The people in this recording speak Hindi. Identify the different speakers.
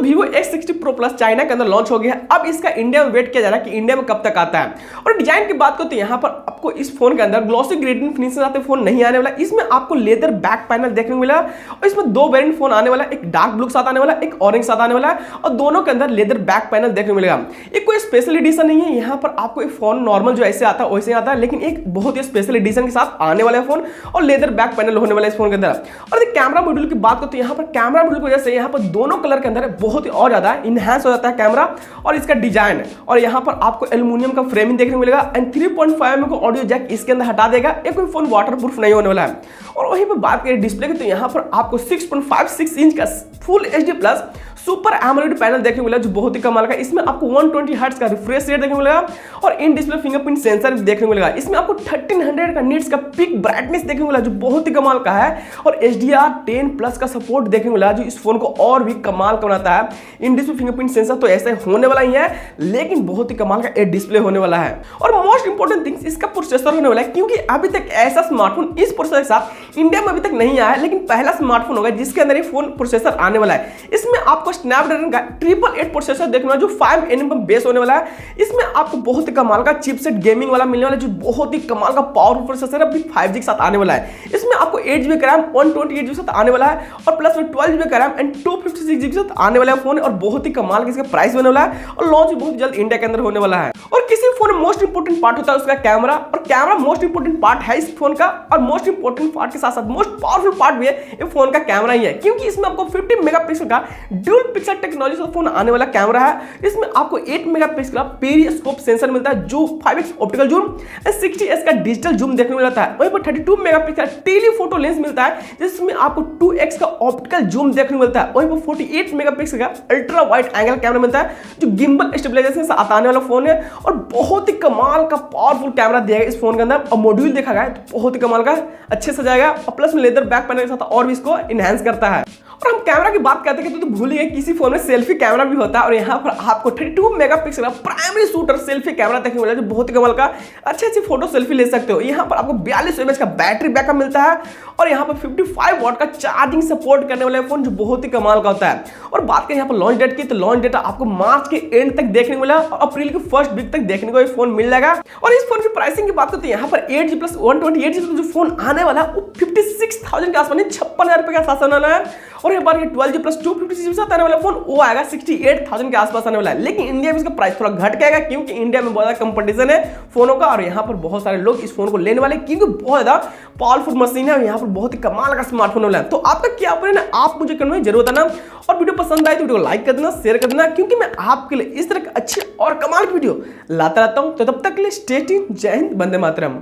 Speaker 1: Vivo X60 Pro Plus China के अंदर लॉन्च हो गया है। अब इसका इंडिया में वेट किया जा रहा है कि इंडिया में कब तक आता है। और डिजाइन की बात करो तो यहाँ पर आपको इस फोन के अंदर ग्लॉसी ग्रेडियंट फिनिशिंग आते फोन नहीं आने वाला। इसमें आपको लेदर बैक पैनल देखने को मिला और इसमें दो वेरिएंट फोन आने वाला, एक डार्क ब्लू के साथ आने वाला, एक ऑरेंज साथ आने वाला है और दोनों के अंदर लेदर बैक पैनल देखने को मिलेगा। एक कोई स्पेशल एडिशन नहीं है, यहाँ पर आपको एक फोन नॉर्मल जो ऐसे आता है वैसे आता है, लेकिन एक बहुत ही स्पेशल एडिशन के साथ आने वाला है फोन और लेदर बैक पैनल होने वाला है इस फोन के अंदर। और कैमरा मॉड्यूल की बात करो तो यहाँ पर कैमरा मॉड्यूल की वजह से यहाँ पर दोनों कलर के अंदर बहुत ही और ज्यादा इनहैंस हो जाता है कैमरा और इसका डिजाइन। और यहाँ पर आपको एल्यूमिनियम का फ्रेमिंग देखने को मिलेगा एंड 3.5 mm का ऑडियो जैक इसके अंदर हटा देगा। एक कोई फोन वाटरप्रूफ नहीं होने वाला है। और वहीं पर बात करें डिस्प्ले की तो यहाँ पर आपको 6.56 इंच का full HD plus super AMOLED panel देखने को मिला जो बहुत ही कमाल का। इसमें आपको 120 हर्ट्ज का रिफ्रेश रेट देखने को मिलेगा और इन डिस्प्ले फिंगरप्रिंट सेंसर भी देखने को मिलेगा। इसमें आपको 1300 का निट्स का पिक ब्राइटनेस देखने को मिला जो बहुत ही कमाल का है और HDR10 प्लस का सपोर्ट देखने को मिला जो इस फोन को और भी कमाल का बनाता है। इन डिस्प्ले फिंगरप्रिंट सेंसर तो ऐसा होने वाला ही है, लेकिन बहुत ही कमाल का डिस्प्ले होने वाला है। और मोस्ट इंपोर्टेंट थिंग इसका प्रोसेसर होने वाला है, क्योंकि अभी तक ऐसा स्मार्टफोन इस प्रोसेसर के साथ इंडिया में अभी तक नहीं आया है, लेकिन पहला स्मार्टफोन होगा जिसके अंदर ये फोन प्रोसेसर आने वाला है। इसमें आपको स्नैपड्रैगन का 888 प्रोसेसर देखने वाला जो 5 nm पर बेस होने वाला है। इसमें आपको बहुत ही कमाल का चिपसेट गेमिंग वाला मिलने वाला है जो बहुत ही कमाल का पावरफुल प्रोसेसर अभी 5G के साथ आने वाला है। इसमें आपको 8GB का रैम 128GB के साथ आने वाला है और प्लस में 12GB का रैम एंड 256GB के साथ आने वाला है फोन और बहुत ही कमाल का इसका प्राइस होने वाला है और लॉन्च बहुत जल्द इंडिया के अंदर होने वाला है। और किसी फोन में मोस्ट इंपोर्टेंट पार्ट होता है उसका कैमरा, और कैमरा मोस्ट इंपोर्टेंट पार्ट है इस फोन का और मोस्ट इंपोर्टेंट पार्ट के साथ साथ मोस्ट पावरफुल पार्ट भी है ये फोन का कैमरा ही है, क्योंकि इसमें आपको 50 मेगापिक्सल का ड्यूल पिक्सल टेक्नोलॉजी से फोन आने वाला कैमरा है। इसमें आपको 8 मेगापिक्सल का पेरिस्कोप सेंसर मिलता है जो 5x ऑप्टिकल जूम और 60s का डिजिटल जूम देखने को मिलता है। वहीं पर 32 मेगापिक्सल टेलीफोटो लेंस मिलता है जिसमें आपको 2x का ऑप्टिकल जूम देखने को मिलता है। वहीं पर 48 मेगापिक्सल का अल्ट्रा वाइड एंगल कैमरा मिलता है जो गिम्बल स्टेबलाइजेशन से आने वाला फोन है और बहुत ही कमाल का पावरफुल कैमरा दिया गया इस फोन के अंदर। और मॉड्यूल देखा गया तो बहुत ही कमाल का अच्छे से जाएगा और प्लस में लेदर बैक पैनल के साथ और भी इसको इनहैंस करता है। और हम कैमरा की बात करते हैं तो भूल गए किसी फोन में सेल्फी कैमरा भी होता है और यहाँ पर आपको 32 मेगापिक्सल का प्राइमरी शूटर सेल्फी कैमरा देखने को मिला जो बहुत ही कमाल का अच्छी फोटो सेल्फी ले सकते हो। यहाँ पर आपको 42 mAh का बैटरी बैकअप मिलता है और यहाँ पर 55 वाट का चार्जिंग सपोर्ट करने वाला फोन जो बहुत ही कमाल का होता है। और बात करें यहाँ पर लॉन्च डेट की तो लॉन्च डेट आपको मार्च के एंड तक देखने को मिला और अप्रैल के फर्स्ट वीक तक देखने को ये फोन मिल जाएगा। और इस फोन की प्राइसिंग की बात करते हैं यहाँ पर 8G प्लस 128GB जो फोन आने वाला है वो 56,000 के आसपास 56,000 रुपए का आसपास आने वाला है। और एक बार 12G प्लस 256GB साथ आने वाला फोन वो आएगा 68,000 के आसपास आने वाला है। लेकिन इंडिया में इसका प्राइस थोड़ा घट जाएगा क्योंकि इंडिया में बहुत ज्यादा कंपटीशन है फोनों का और यहाँ पर बहुत सारे लोग इस फोन को लेने वाले क्योंकि बहुत ज्यादा पावरफुल मशीन है और यहाँ पर बहुत ही कमाल का स्मार्टफोन वाला है। तो आपका क्या ओपिनियन है आप मुझे कमेंट में जरूर बताना और वीडियो पसंद आए तो वीडियो को लाइक कर देना, शेयर कर देना, क्योंकि मैं आपके लिए इस तरह की अच्छी और कमाल की वीडियो लाता रहता हूँ। तो तब तक के लिए स्टे ट्यून्ड। जय हिंद, वंदे मातरम।